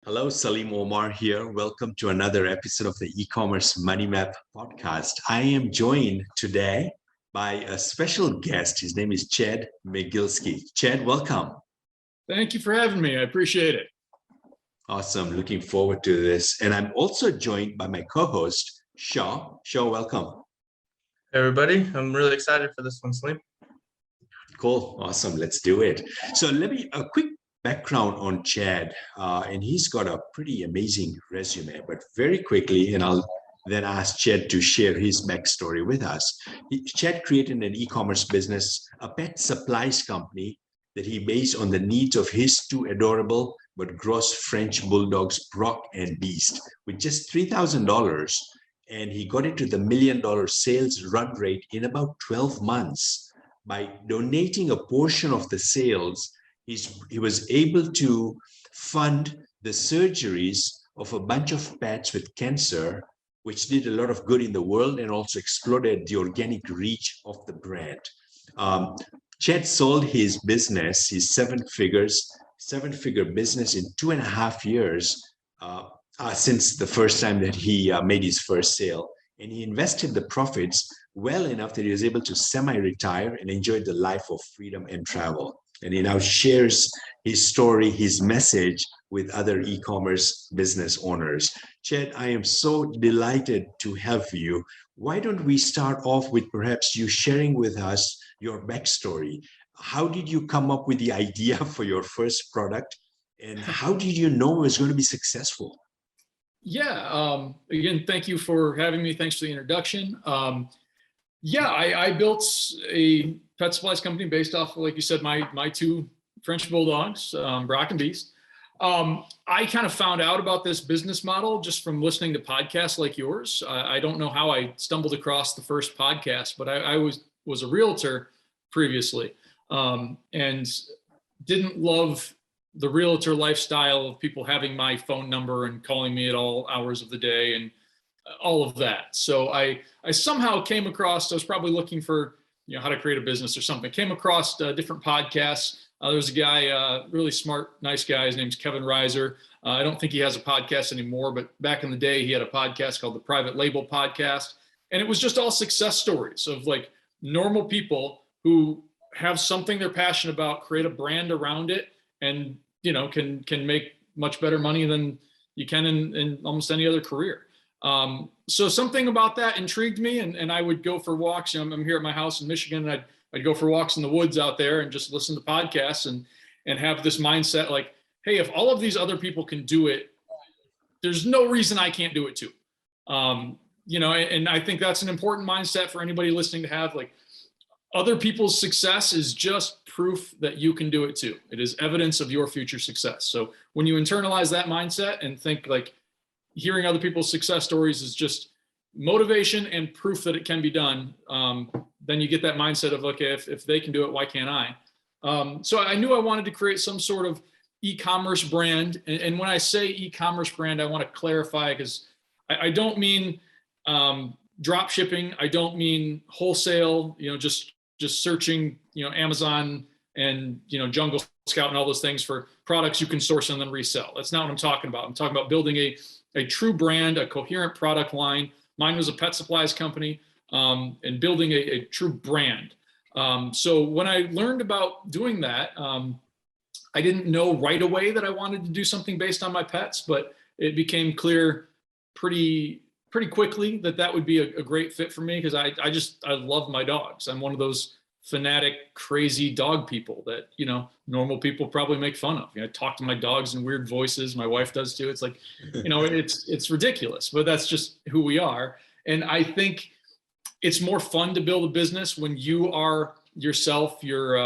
Hello, Salim Omar here. Welcome to another episode of the e-commerce Money Map podcast. I am joined today by a special guest. His name is Chad Maghielse. Chad, welcome. Thank you for having me. I appreciate it. Awesome. Looking forward to this. And I'm also joined by my co-host, Shaw. Shaw, welcome. Hey everybody, I'm really excited for this one, Salim. Cool. Awesome. Let's do it. So a quick background on Chad, and he's got a pretty amazing resume, but very quickly, and I'll then ask Chad to share his backstory with us. Chad created an e-commerce business, a pet supplies company that he based on the needs of his two adorable but gross French bulldogs, Brock and Beast, with just $3,000. And he got into the $1 million sales run rate in about 12 months. By donating a portion of the sales, he was able to fund the surgeries of a bunch of pets with cancer, which did a lot of good in the world and also exploded the organic reach of the brand. Chad sold his business, his seven-figure business in 2.5 years since the first time that he made his first sale. And he invested the profits well enough that he was able to semi-retire and enjoy the life of freedom and travel. And he now shares his story, his message with other e-commerce business owners. Chad, I am so delighted to have you. Why don't we start off with perhaps you sharing with us your backstory? How did you come up with the idea for your first product? And how did you know it was going to be successful? Yeah. Again, thank you for having me. Thanks for the introduction. I built a pet supplies company based off, like you said, my two French bulldogs, Brock and Beast. I kind of found out about this business model just from listening to podcasts like yours. I don't know how I stumbled across the first podcast, but I was a realtor previously, and didn't love the realtor lifestyle of people having my phone number and calling me at all hours of the day and all of that. So I somehow came across, I was probably looking for, how to create a business or something. Came across different podcasts. There's a guy, really smart, nice guy. His name's Kevin Reiser. I don't think he has a podcast anymore, but back in the day, he had a podcast called the Private Label Podcast. And it was just all success stories of like normal people who have something they're passionate about, create a brand around it, and can make much better money than you can in almost any other career. So something about that intrigued me, and I would go for walks. I'm here at my house in Michigan, and I'd go for walks in the woods out there and just listen to podcasts and have this mindset like, hey, if all of these other people can do it, there's no reason I can't do it too. And I think that's an important mindset for anybody listening to have. Like, other people's success is just proof that you can do it too. It is evidence of your future success. So when you internalize that mindset and think like hearing other people's success stories is just motivation and proof that it can be done, then you get that mindset of, okay, if they can do it, why can't I? So I knew I wanted to create some sort of e-commerce brand. And when I say e-commerce brand, I want to clarify, because I don't mean drop shipping. I don't mean wholesale, just searching, Amazon and, Jungle Scout and all those things for products you can source and then resell. That's not what I'm talking about. I'm talking about building a true brand, a coherent product line. Mine was a pet supplies company, and building a true brand. So when I learned about doing that, I didn't know right away that I wanted to do something based on my pets, but it became clear pretty quickly that would be a great fit for me, because I love my dogs. I'm one of those fanatic, crazy dog people that, normal people probably make fun of. I talk to my dogs in weird voices. My wife does too. It's like, it's ridiculous, but that's just who we are. And I think it's more fun to build a business when you are yourself, your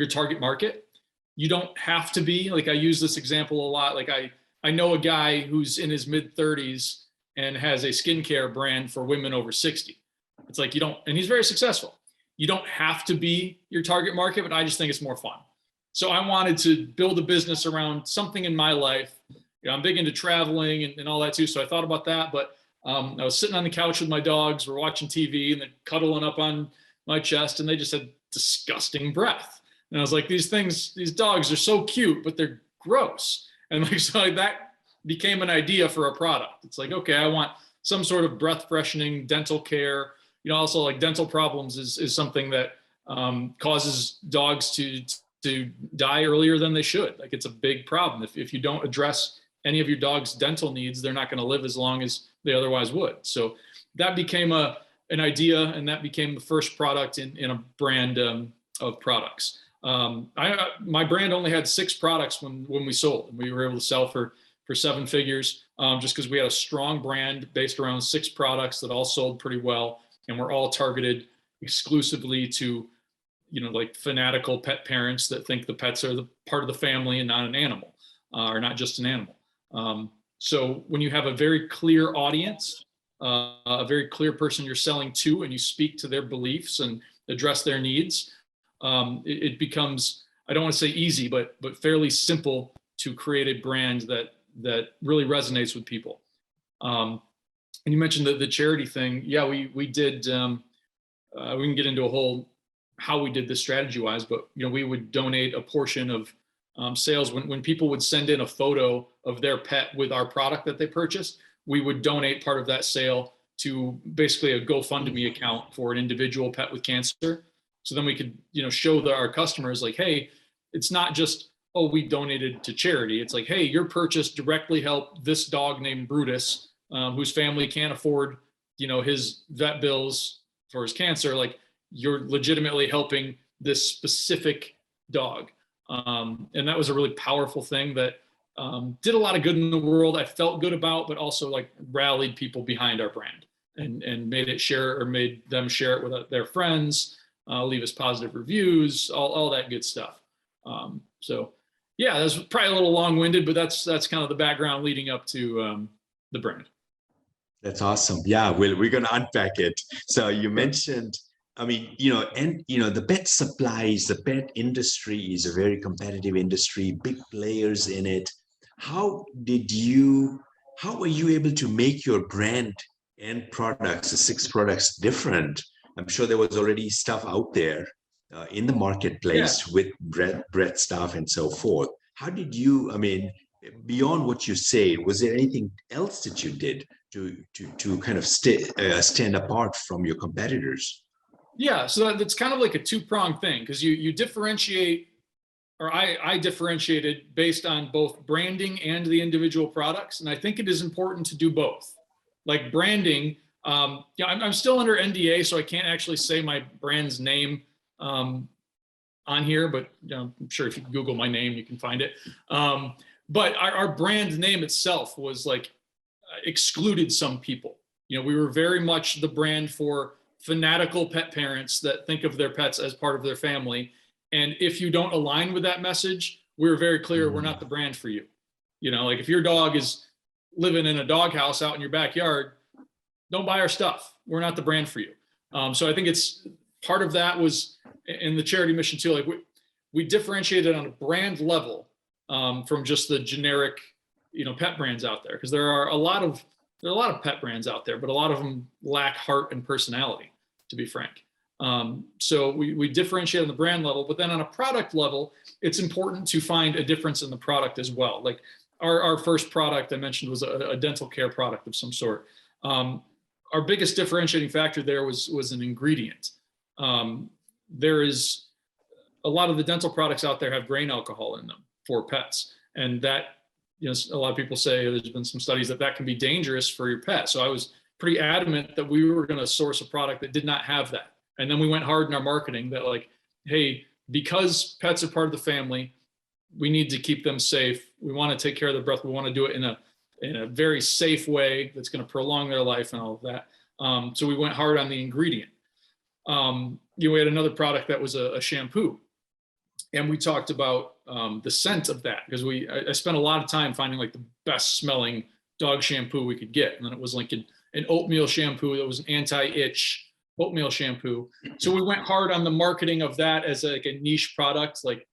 target market. You don't have to be, like, I use this example a lot. Like I know a guy who's in his mid 30s and has a skincare brand for women over 60. It's like, and he's very successful. You don't have to be your target market, but I just think it's more fun. So I wanted to build a business around something in my life. I'm big into traveling and all that too. So I thought about that, but I was sitting on the couch with my dogs. We're watching TV and they're cuddling up on my chest, and they just had disgusting breath. And I was like, these dogs are so cute, but they're gross. And like, so like that became an idea for a product. It's like, okay, I want some sort of breath freshening dental care. You know, also like dental problems is something that causes dogs to die earlier than they should. Like it's a big problem. If you don't address any of your dog's dental needs, they're not going to live as long as they otherwise would. So that became an idea, and that became the first product in a brand of products. My brand only had 6 products when we sold, and we were able to sell for 7 figures, just because we had a strong brand based around 6 products that all sold pretty well, and were all targeted exclusively to, you know, like fanatical pet parents that think the pets are the part of the family and not an animal, or not just an animal. So when you have a very clear audience, a very clear person you're selling to, and you speak to their beliefs and address their needs, it becomes, I don't want to say easy, but fairly simple to create a brand that really resonates with people. And you mentioned the charity thing. Yeah, we did. We can get into a whole how we did this strategy wise, but you know, we would donate a portion of sales when people would send in a photo of their pet with our product that they purchased. We would donate part of that sale to basically a GoFundMe account for an individual pet with cancer. So then we could, you know, show our customers like, hey, it's not just, oh, we donated to charity. It's like, hey, your purchase directly helped this dog named Brutus, whose family can't afford, you know, his vet bills for his cancer. Like, you're legitimately helping this specific dog. And that was a really powerful thing that did a lot of good in the world. I felt good about, but also like rallied people behind our brand and made them share it with their friends, leave us positive reviews, all that good stuff. So yeah, that's probably a little long-winded, but that's kind of the background leading up to the brand. That's awesome. Yeah, we're going to unpack it. So you mentioned, I mean, you know, and you know, the pet supplies, the pet industry is a very competitive industry, big players in it. How were you able to make your brand and products, the 6 products, different? I'm sure there was already stuff out there in the marketplace with bread stuff and so forth. How did you, I mean, beyond what you say, was there anything else that you did to kind of stand apart from your competitors? Yeah, so that's kind of like a 2-pronged thing, because you differentiate, or I differentiated based on both branding and the individual products, and I think it is important to do both. Like branding, yeah, I'm still under NDA, so I can't actually say my brand's name on here, but you know, I'm sure if you Google my name, you can find it. But our brand name itself was like excluded some people. You know, we were very much the brand for fanatical pet parents that think of their pets as part of their family. And if you don't align with that message, we're very clear we're not the brand for you. You know, like if your dog is living in a doghouse out in your backyard, don't buy our stuff. We're not the brand for you. So I think it's part of that was in the charity mission too. Like we differentiated on a brand level from just the generic, you know, pet brands out there, because there are a lot of pet brands out there, but a lot of them lack heart and personality, to be frank. So we differentiate on the brand level, but then on a product level, it's important to find a difference in the product as well. Like our first product I mentioned was a dental care product of some sort. Our biggest differentiating factor there was an ingredient. There is a lot of the dental products out there have grain alcohol in them for pets, and that, you know, a lot of people say there's been some studies that can be dangerous for your pet. So I was pretty adamant that we were going to source a product that did not have that. And then we went hard in our marketing that like, hey, because pets are part of the family, we need to keep them safe. We want to take care of their breath. We want to do it in a very safe way that's going to prolong their life and all of that. So we went hard on the ingredient. You know, we had another product that was a shampoo. And we talked about the scent of that, because I spent a lot of time finding like the best smelling dog shampoo we could get. And then it was like an oatmeal shampoo that was an anti-itch oatmeal shampoo. So we went hard on the marketing of that as like a niche product, like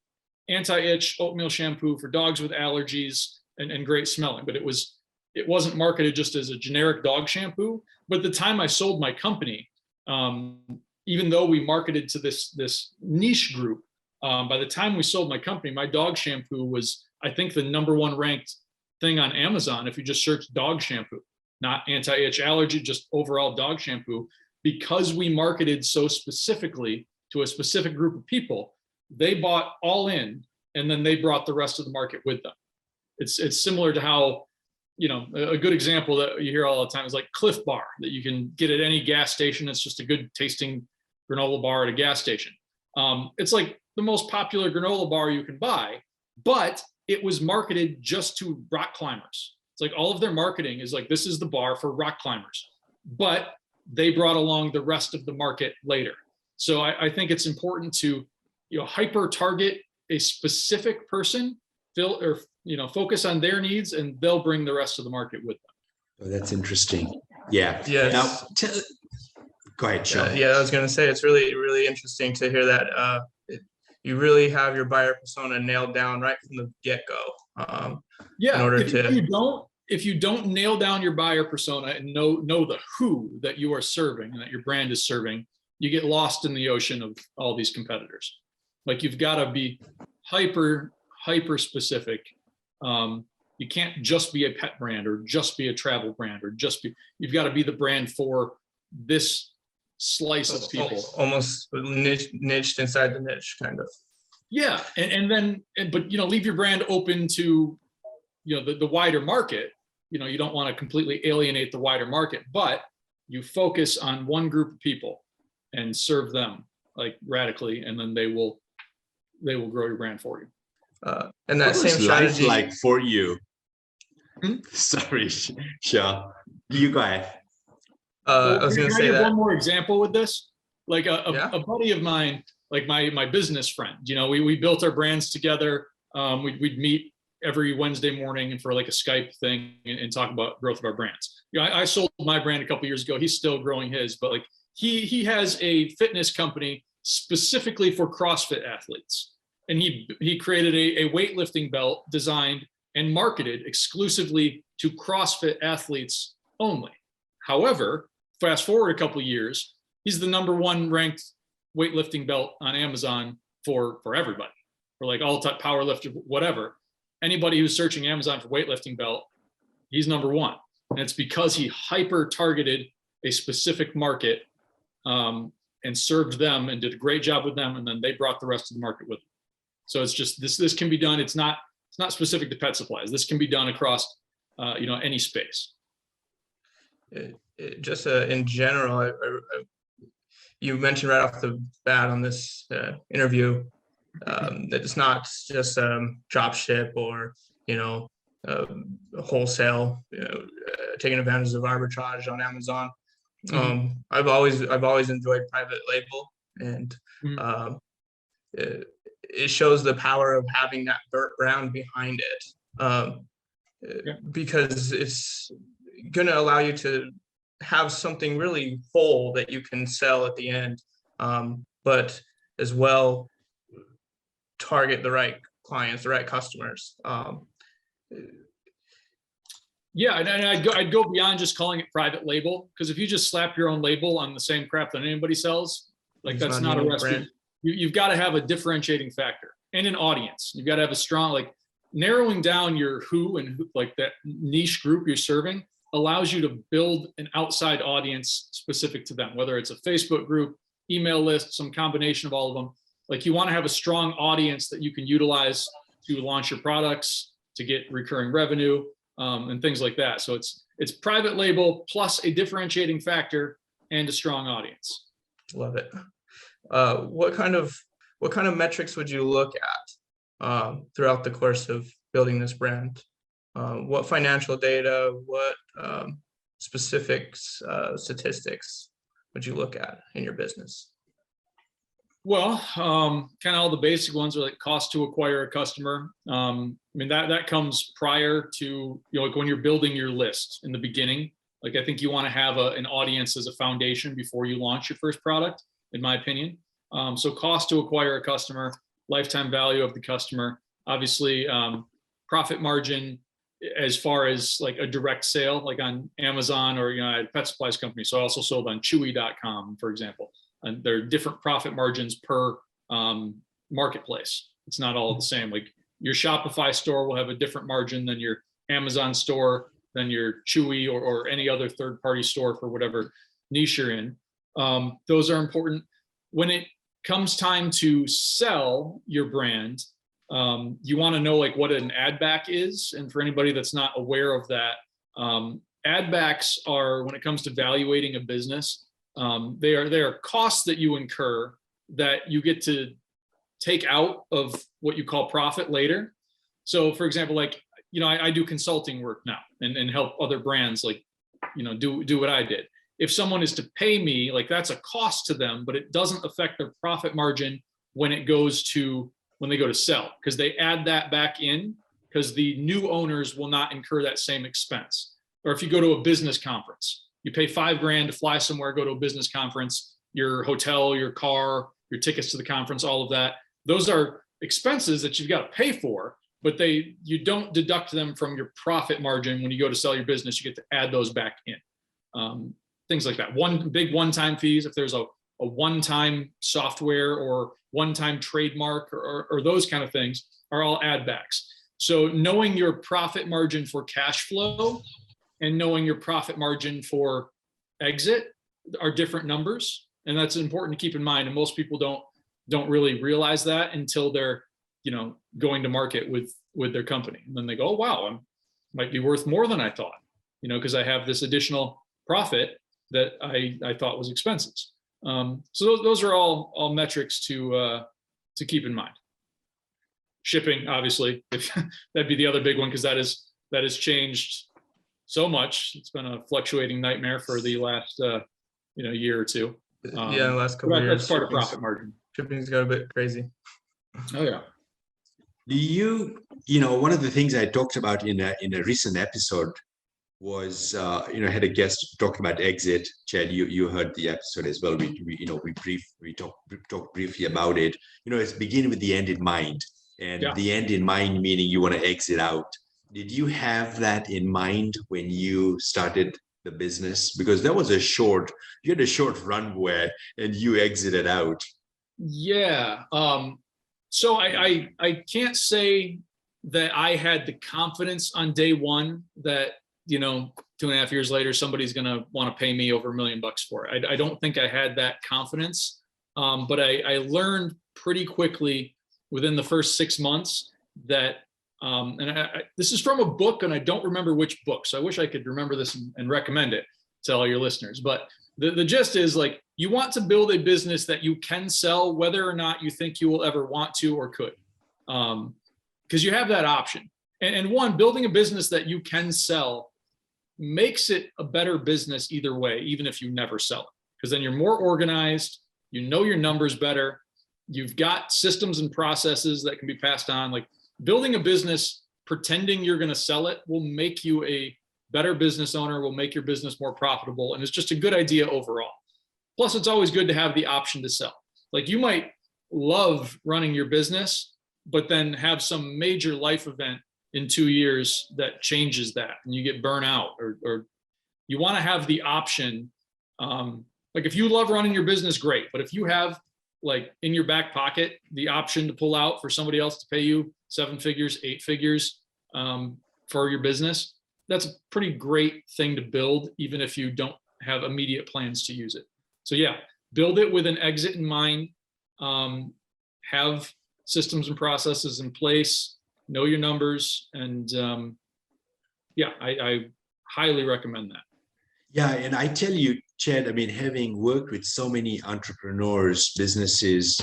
anti-itch oatmeal shampoo for dogs with allergies and great smelling. But it wasn't marketed just as a generic dog shampoo. But at the time I sold my company, even though we marketed to this niche group, by the time we sold my company, my dog shampoo was I think the #1 ranked thing on Amazon, if you just search dog shampoo, not anti-itch allergy, just overall dog shampoo, because we marketed so specifically to a specific group of people, they bought all in, and then they brought the rest of the market with them. It's similar to how, a good example that you hear all the time is like Cliff Bar that you can get at any gas station. It's just a good tasting granola bar at a gas station. It's like the most popular granola bar you can buy, but it was marketed just to rock climbers. It's like all of their marketing is like, this is the bar for rock climbers, but they brought along the rest of the market later. So I think it's important to, hyper target a specific person, focus on their needs, and they'll bring the rest of the market with them. Oh, that's interesting. Yeah. Yes. Now, go ahead, Sean. Yeah, I was going to say, it's really, really interesting to hear that you really have your buyer persona nailed down right from the get-go. Yeah, in order if you don't nail down your buyer persona and know the who that you are serving and that your brand is serving, you get lost in the ocean of all these competitors. Like, you've got to be hyper specific. You can't just be a pet brand or just be a travel brand or you've got to be the brand for this slice of people. Almost niched inside the niche, kind of. Yeah, but leave your brand open to the wider market. You don't want to completely alienate the wider market, but you focus on one group of people and serve them like radically, and then they will grow your brand for you. And that same strategy, like for you. Sorry, Sean, you go ahead. I was going to say that one more example with this, like a buddy of mine, like my business friend. We built our brands together. We'd meet every Wednesday morning and for like a Skype thing and talk about growth of our brands. I sold my brand a couple years ago. He's still growing his, but like he has a fitness company specifically for CrossFit athletes. And he created a weightlifting belt designed and marketed exclusively to CrossFit athletes only. However, fast forward a couple of years, he's the #1 ranked weightlifting belt on Amazon for everybody, for like all type powerlifter, whatever. Anybody who's searching Amazon for weightlifting belt, he's #1. And it's because he hyper targeted a specific market and served them and did a great job with them. And then they brought the rest of the market with them. So it's just, this can be done. It's not specific to pet supplies. This can be done across, any space. Just in general, you mentioned right off the bat on this interview that it's not just drop ship or wholesale, taking advantage of arbitrage on Amazon. I've always enjoyed private label, and it shows the power of having that brand behind it, because it's going to allow you to have something really whole that you can sell at the end, but as well target the right clients, the right customers. Yeah, and I'd go beyond just calling it private label, because if you just slap your own label on the same crap that anybody sells, like that's not a recipe. You've got to have a differentiating factor and an audience. You've got to have a strong, like, narrowing down your who and like that niche group you're serving allows you to build an outside audience specific to them, whether it's a Facebook group, email list, some combination of all of them. Like, you want to have a strong audience that you can utilize to launch your products, to get recurring revenue, and things like that. So it's private label plus a differentiating factor and a strong audience. Love it. What kind of metrics would you look at throughout the course of building this brand? What financial data, what specifics, statistics would you look at in your business? Well, kind of all the basic ones are like cost to acquire a customer. I mean, that comes prior to, like when you're building your list in the beginning. Like, I think you want to have an audience as a foundation before you launch your first product, in my opinion. So cost to acquire a customer, lifetime value of the customer, obviously profit margin as far as like a direct sale, like on Amazon or, I had a pet supplies company. So I also sold on Chewy.com, for example. And there are different profit margins per marketplace. It's not all the same. Like, your Shopify store will have a different margin than your Amazon store, than your Chewy or any other third-party store for whatever niche you're in. Those are important. When it comes time to sell your brand, you want to know like what an ad back is. And for anybody that's not aware of that, ad backs are, when it comes to valuating a business, they are costs that you incur that you get to take out of what you call profit later. So for example, like, you know, I do consulting work now and help other brands like, you know, do what I did. If someone is to pay me, like that's a cost to them, but it doesn't affect their profit margin when they go to sell, because they add that back in because the new owners will not incur that same expense. Or if you go to a business conference, you pay $5,000 to fly somewhere, go to a business conference, your hotel, your car, your tickets to the conference, all of that. Those are expenses that you've got to pay for, but you don't deduct them from your profit margin. When you go to sell your business, you get to add those back in. Things like that. One-time fees, if there's a one-time software or one-time trademark or those kind of things, are all add backs. So knowing your profit margin for cash flow and knowing your profit margin for exit are different numbers. And that's important to keep in mind. And most people don't really realize that until they're, you know, going to market with their company. And then they go, oh, wow, I might be worth more than I thought, you know, because I have this additional profit that I thought was expenses. So those are all metrics to keep in mind. Shipping, obviously, that'd be the other big one, because that has changed so much. It's been a fluctuating nightmare for the last year or two. Yeah, the last couple of years. That's part of profit margin. Shipping's got a bit crazy. Oh yeah. Do you know, one of the things I talked about in a recent episode was, had a guest talking about exit. Chad, you heard the episode as well. We talked briefly about it. You know, it's begin with the end in mind, and the end in mind meaning you want to exit out. Did you have that in mind when you started the business? Because that was you had a short runway and you exited out. Yeah. So I can't say that I had the confidence on day one that, you know, 2.5 years later, somebody's going to want to pay me over $1 million for it. I don't think I had that confidence. But I learned pretty quickly within the first 6 months that, this is from a book and I don't remember which book. So I wish I could remember this and recommend it to all your listeners. But the gist is, like, you want to build a business that you can sell, whether or not you think you will ever want to or could, because you have that option. And building a business that you can sell makes it a better business either way, even if you never sell it, because then you're more organized, you know your numbers better, you've got systems and processes that can be passed on. Like, building a business pretending you're going to sell it will make you a better business owner, will make your business more profitable, and it's just a good idea overall. Plus, it's always good to have the option to sell. Like, you might love running your business, but then have some major life event in 2 years that changes that, and you get burnt out, or you want to have the option. Like, if you love running your business, great. But if you have, like, in your back pocket, the option to pull out for somebody else to pay you 7 figures, 8 figures for your business, that's a pretty great thing to build, even if you don't have immediate plans to use it. So yeah, build it with an exit in mind, have systems and processes in place, know your numbers, and I highly recommend that. Yeah, and I tell you, Chad, I mean, having worked with so many entrepreneurs, businesses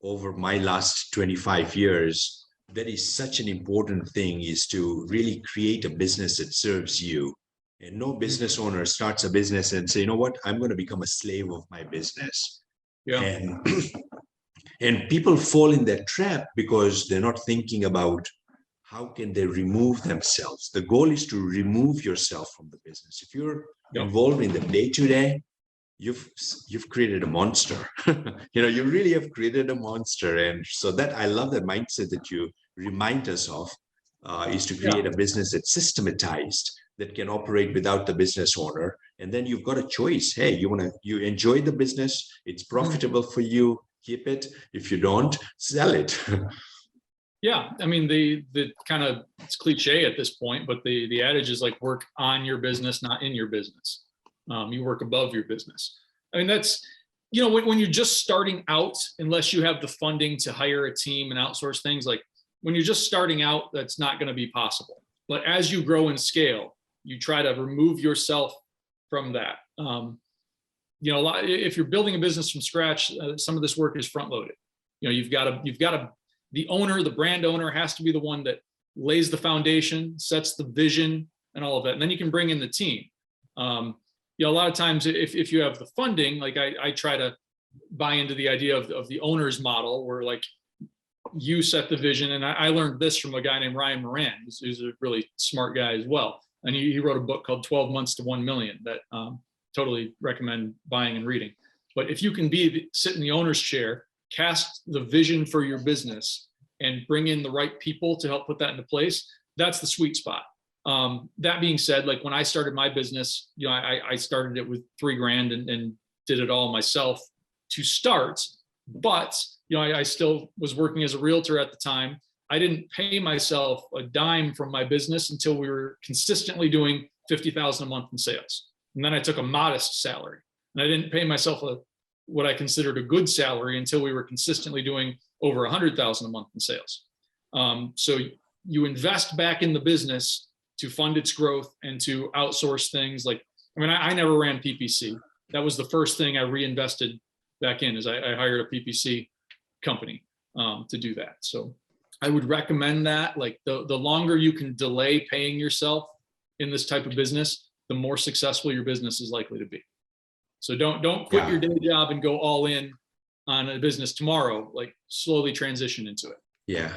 over my last 25 years, that is such an important thing, is to really create a business that serves you. And no business owner starts a business and say, you know what, I'm going to become a slave of my business. Yeah. And people fall in that trap because they're not thinking about how can they remove themselves. The goal is to remove yourself from the business. If you're involved in the day-to-day, you've created a monster. You really have created a monster. And so that, I love that mindset that you remind us of, is to create a business that's systematized, that can operate without the business owner. And then you've got a choice. Hey, you enjoy the business, it's profitable for you, keep it. If you don't, sell it. Yeah, I mean, the kind of, it's cliche at this point, but the adage is like, work on your business, not in your business. You work above your business. I mean, that's, you know, when you're just starting out, unless you have the funding to hire a team and outsource things, like when you're just starting out, that's not going to be possible. But as you grow and scale, you try to remove yourself from that. You know, if you're building a business from scratch, some of this work is front loaded. You know, you've got to, the owner, the brand owner has to be the one that lays the foundation, sets the vision and all of that. And then you can bring in the team. You know, a lot of times if you have the funding, like I try to buy into the idea of the owner's model, where like you set the vision. And I learned this from a guy named Ryan Moran, who's a really smart guy as well. And he wrote a book called 12 Months to 1 Million that totally recommend buying and reading. But if you can sit in the owner's chair, cast the vision for your business and bring in the right people to help put that into place, that's the sweet spot. That being said, like when I started my business, you know, I started it with $3,000 and did it all myself to start. But, you know, I still was working as a realtor at the time. I didn't pay myself a dime from my business until we were consistently doing $50,000 a month in sales. And then I took a modest salary, and I didn't pay myself what I considered a good salary until we were consistently doing over $100,000 a month in sales. So you invest back in the business to fund its growth and to outsource things. Like, I mean, I never ran PPC. That was the first thing I reinvested back in, is I hired a PPC company to do that. So I would recommend that. Like the longer you can delay paying yourself in this type of business, the more successful your business is likely to be. So don't quit your day job and go all in on a business tomorrow. Like slowly transition into it. Yeah,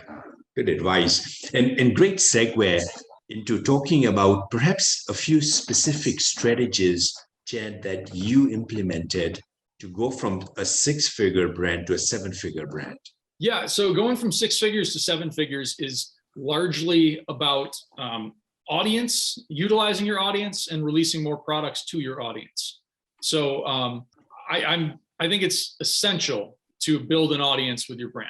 good advice. And great segue into talking about perhaps a few specific strategies, Chad, that you implemented to go from a 6-figure brand to a 7-figure brand. Yeah, so going from 6 figures to 7 figures is largely about audience, utilizing your audience and releasing more products to your audience. So I think it's essential to build an audience with your brand.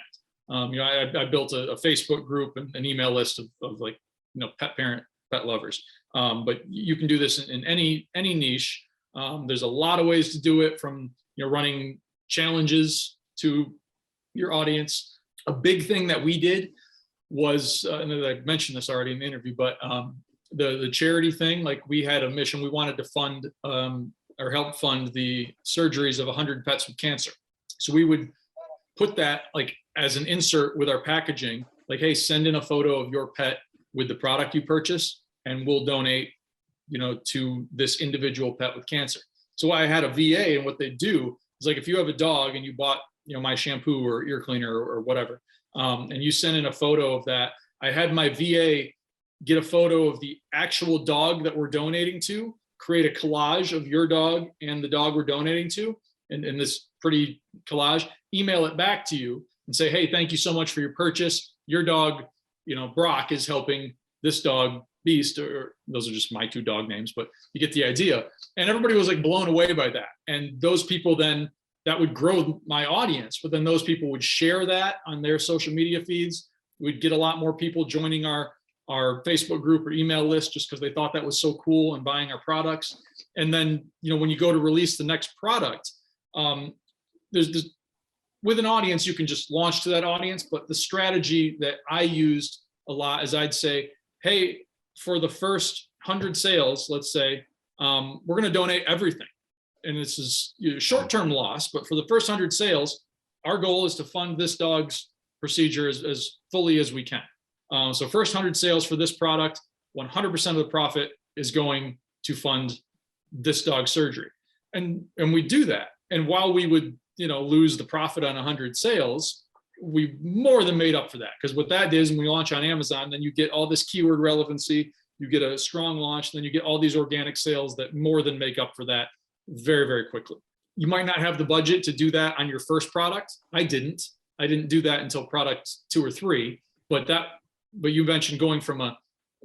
You know, I built a Facebook group and an email list of like, you know, pet lovers. But you can do this in any niche. There's a lot of ways to do it, from, you know, running challenges to your audience. A big thing that we did was, and I mentioned this already in the interview, but the charity thing, like we had a mission. We wanted to fund or help fund the surgeries of 100 pets with cancer. So we would put that like as an insert with our packaging, like, hey, send in a photo of your pet with the product you purchase, and we'll donate, you know, to this individual pet with cancer. So I had a VA, and what they do is, like, if you have a dog and you bought, you know, my shampoo or ear cleaner or whatever, and you send in a photo of that, I had my VA get a photo of the actual dog that we're donating to, create a collage of your dog and the dog we're donating to, and this pretty collage, email it back to you and say, hey, thank you so much for your purchase. Your dog, you know, Brock, is helping this dog, Beast, or those are just my 2 dog names, but you get the idea. And everybody was like blown away by that. And those people then, that would grow my audience, but then those people would share that on their social media feeds. We'd get a lot more people joining our Facebook group or email list just because they thought that was so cool and buying our products. And then, you know, when you go to release the next product, there's with an audience, you can just launch to that audience. But the strategy that I used a lot is I'd say, hey, for the first 100 sales, let's say, we're going to donate everything. And this is, you know, short-term loss, but for the first 100 sales, our goal is to fund this dog's procedure as fully as we can. So first 100 sales for this product, 100% of the profit is going to fund this dog's surgery. And we do that. And while we would, you know, lose the profit on 100 sales, we more than made up for that. Because what that is, when we launch on Amazon, then you get all this keyword relevancy, you get a strong launch, then you get all these organic sales that more than make up for that very, very quickly. You might not have the budget to do that on your first product. I didn't do that until product 2 or 3, but you mentioned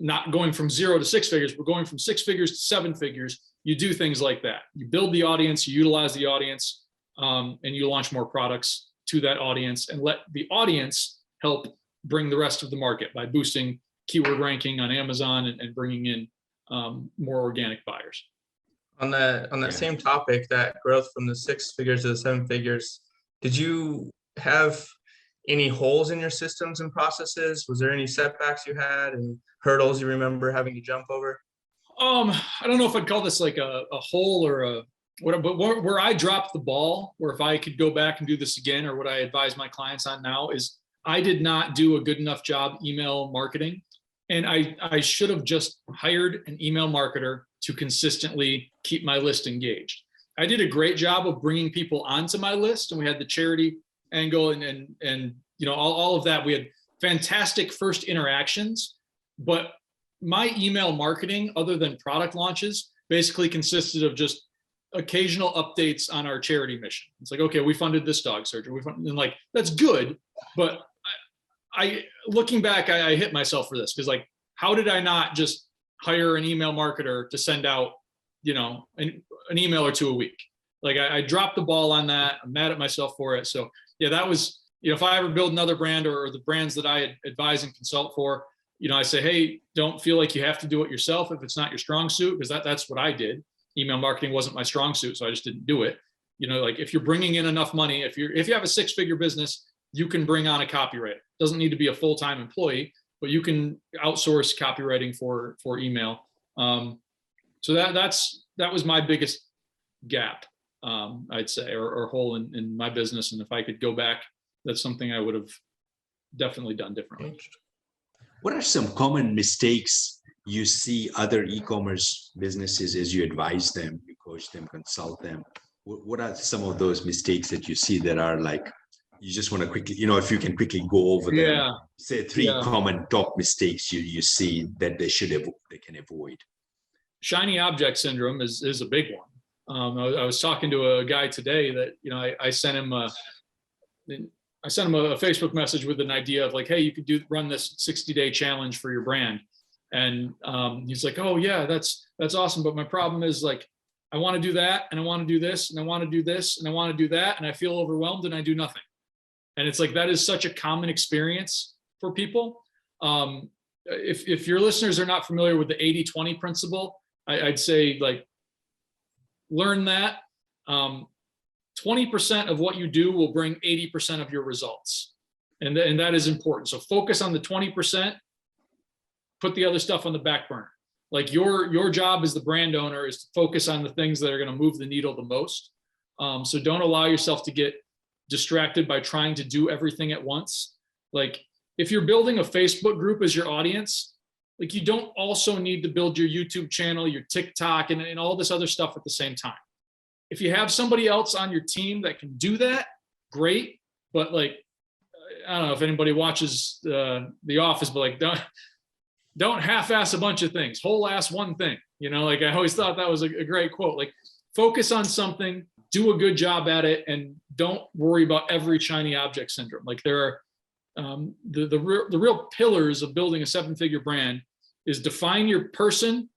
not going from 0 to 6 figures, but going from 6 figures to 7 figures. You do things like that. You build the audience, you utilize the audience, and you launch more products to that audience and let the audience help bring the rest of the market by boosting keyword ranking on Amazon and bringing in more organic buyers. On that same topic, that growth from the 6 figures to the 7 figures, did you have any holes in your systems and processes? Was there any setbacks you had and hurdles you remember having to jump over? I don't know if I'd call this like a hole or a whatever, but where I dropped the ball, or if I could go back and do this again, or what I advise my clients on now is I did not do a good enough job email marketing. And I should have just hired an email marketer to consistently keep my list engaged. I did a great job of bringing people onto my list, and we had the charity angle and you know, all of that. We had fantastic first interactions, but my email marketing, other than product launches, basically consisted of just occasional updates on our charity mission. It's like, okay, we funded this dog surgery. And like, that's good. But I looking back, I hit myself for this, because like, how did I not just hire an email marketer to send out, you know, an email or two a week? Like I dropped the ball on that. I'm mad at myself for it. So yeah, that was, you know, if I ever build another brand or the brands that I advise and consult for, you know, I say, hey, don't feel like you have to do it yourself if it's not your strong suit, because that's what I did. Email marketing wasn't my strong suit, so I just didn't do it. You know, like if you're bringing in enough money, if you have a 6-figure business, you can bring on a copywriter. Doesn't need to be a full-time employee, but you can outsource copywriting for email. So that was my biggest gap, I'd say, or hole in my business. And if I could go back, that's something I would have definitely done differently. What are some common mistakes you see other e-commerce businesses as you advise them, you coach them, consult them? What are some of those mistakes that you see that are like, you just want to quickly, you know, if you can quickly go over them, say 3 common top mistakes you see that they can avoid. Shiny object syndrome is a big one. I was talking to a guy today that, you know, I sent him a Facebook message with an idea of like, hey, you could run this 60-day challenge for your brand. And he's like, oh yeah, that's awesome. But my problem is like, I want to do that, and I want to do this, and I want to do this, and I want to do that, and I feel overwhelmed and I do nothing. And it's like, that is such a common experience for people. If your listeners are not familiar with the 80-20 principle, I'd say like, learn that. 20% of what you do will bring 80% of your results. And that is important. So focus on the 20%, put the other stuff on the back burner. Like your job as the brand owner is to focus on the things that are going to move the needle the most. So don't allow yourself to get distracted by trying to do everything at once. Like if you're building a Facebook group as your audience, like you don't also need to build your YouTube channel, your TikTok, and all this other stuff at the same time. If you have somebody else on your team that can do that, great. But like, I don't know if anybody watches The Office, but like, don't half-ass a bunch of things, whole-ass one thing. You know, like I always thought that was a great quote. Like, focus on something, do a good job at it, and don't worry about every shiny object syndrome. Like there are the real pillars of building a 7-figure brand is define your person,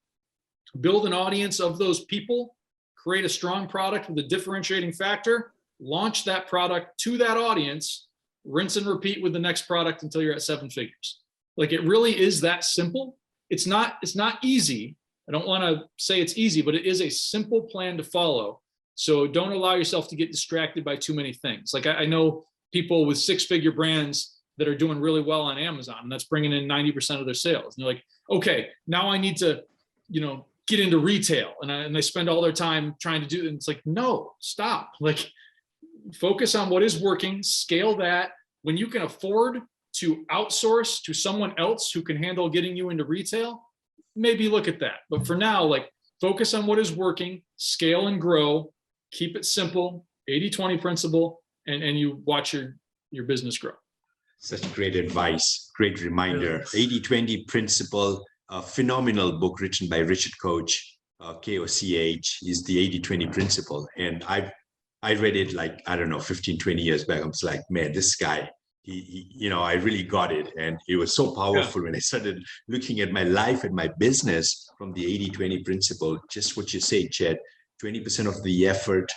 build an audience of those people, create a strong product with a differentiating factor, launch that product to that audience, rinse and repeat with the next product until you're at 7 figures. Like it really is that simple. It's not easy. I don't want to say it's easy, but it is a simple plan to follow. So don't allow yourself to get distracted by too many things. Like I know people with 6-figure brands that are doing really well on Amazon, and that's bringing in 90% of their sales. And they're like, okay, now I need to, you know, get into retail, and they spend all their time trying to do it. And it's like, no, stop. Like focus on what is working, scale that. When you can afford to outsource to someone else who can handle getting you into retail, maybe look at that. But for now, like focus on what is working, scale and grow, keep it simple, 80-20 principle, and you watch your business grow. Such great advice, great reminder. 80-20 principle, a phenomenal book written by Richard Koch, K-O-C-H, is the 80-20 principle. And I read it like, I don't know, 15, 20 years back. I was like, man, this guy, he you know, I really got it. And it was so powerful when I started looking at my life and my business from the 80-20 principle. Just what you say, Chad, 20% of the effort,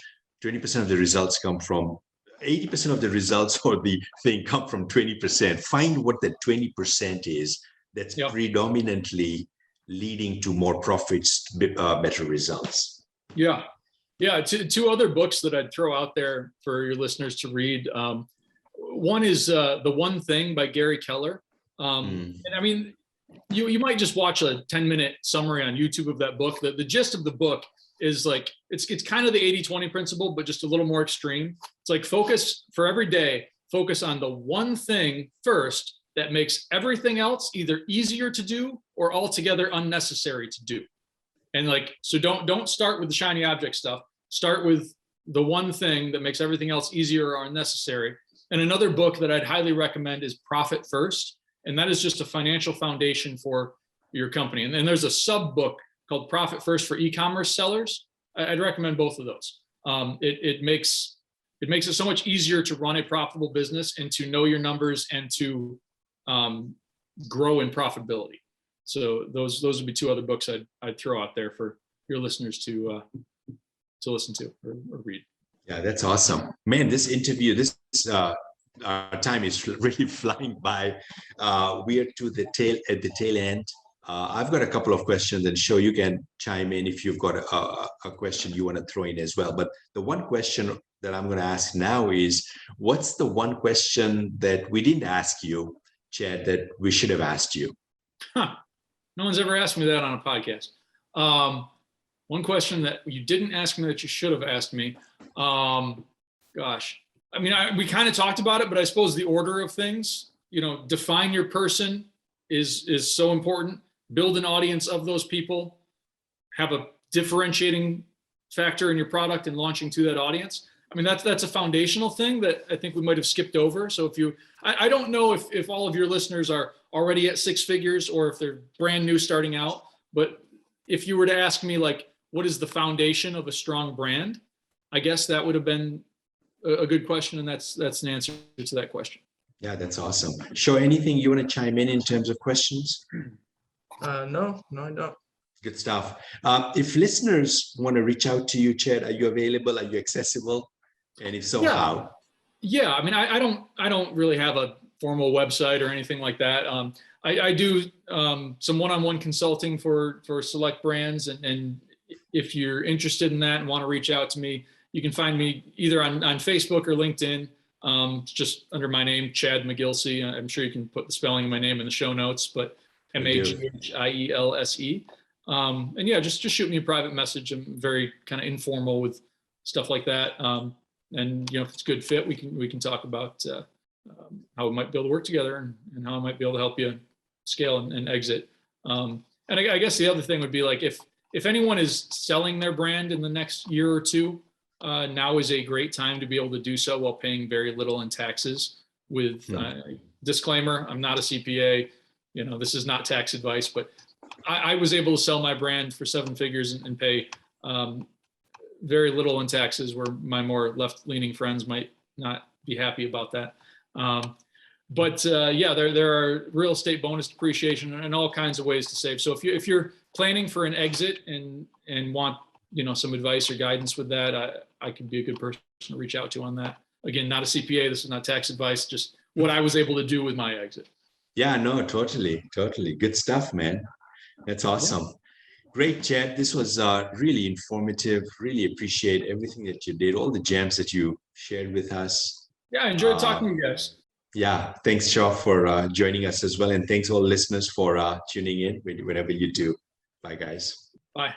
20% of the results come from 80% of the results or the thing come from 20%. Find what that 20% is that's predominantly leading to more profits, better results. Yeah. Yeah. Two other books that I'd throw out there for your listeners to read. One is The One Thing by Gary Keller. And I mean, you might just watch a 10-minute summary on YouTube of that book. The gist of the book is like, it's kind of the 80-20 principle, but just a little more extreme. It's like focus for every day, focus on the one thing first that makes everything else either easier to do or altogether unnecessary to do. And like, so don't start with the shiny object stuff. Start with the one thing that makes everything else easier or unnecessary. And another book that I'd highly recommend is Profit First. And that is just a financial foundation for your company. And then there's a sub book called Profit First for e-commerce sellers. I'd recommend both of those. It makes it so much easier to run a profitable business and to know your numbers and to grow in profitability. So those would be two other books I'd throw out there for your listeners to listen to or read. Yeah, that's awesome, man. This interview, our time is really flying by. We are to the tail end. I've got a couple of questions, and sure, you can chime in if you've got a question you want to throw in as well. But the one question that I'm going to ask now is, what's the one question that we didn't ask you, Chad, that we should have asked you? No one's ever asked me that on a podcast. One question that you didn't ask me that you should have asked me. Gosh, I mean, we kind of talked about it, but I suppose the order of things, define your person is so important. Build an audience of those people, have a differentiating factor in your product and launching to that audience. I mean, that's a foundational thing that I think we might have skipped over. So I don't know if all of your listeners are already at six figures or if they're brand new starting out, but if you were to ask me, like, what is the foundation of a strong brand? I guess that would have been a good question. And that's an answer to that question. Yeah, that's awesome. Sure. Anything you want to chime in terms of questions? No, I don't. Good stuff. If listeners want to reach out to you, Chad, are you available? Are you accessible? And if so, how? Yeah. I mean, I don't really have a formal website or anything like that. I do some one-on-one consulting for select brands. And if you're interested in that and want to reach out to me, you can find me either on Facebook or LinkedIn. Just under my name, Chad Maghielse. I'm sure you can put the spelling of my name in the show notes, but Maghielse. And yeah, just shoot me a private message. I'm very kind of informal with stuff like that. And if it's a good fit, we can talk about how we might be able to work together and how I might be able to help you scale and exit. And I guess the other thing would be, like, if anyone is selling their brand in the next year or two, now is a great time to be able to do so while paying very little in taxes. With disclaimer, I'm not a CPA. This is not tax advice, but I was able to sell my brand for 7 figures and pay very little in taxes, where my more left-leaning friends might not be happy about that. But there are real estate bonus depreciation and all kinds of ways to save. So if you're planning for an exit and want some advice or guidance with that, I could be a good person to reach out to on that. Again, not a CPA. This is not tax advice. Just what I was able to do with my exit. Yeah, no, totally. Good stuff, man. That's awesome. Yeah. Great, Chad. This was really informative. Really appreciate everything that you did, all the gems that you shared with us. Yeah, I enjoyed talking to you guys. Yeah, thanks, Shaw, for joining us as well. And thanks all listeners for tuning in whenever you do. Bye, guys. Bye.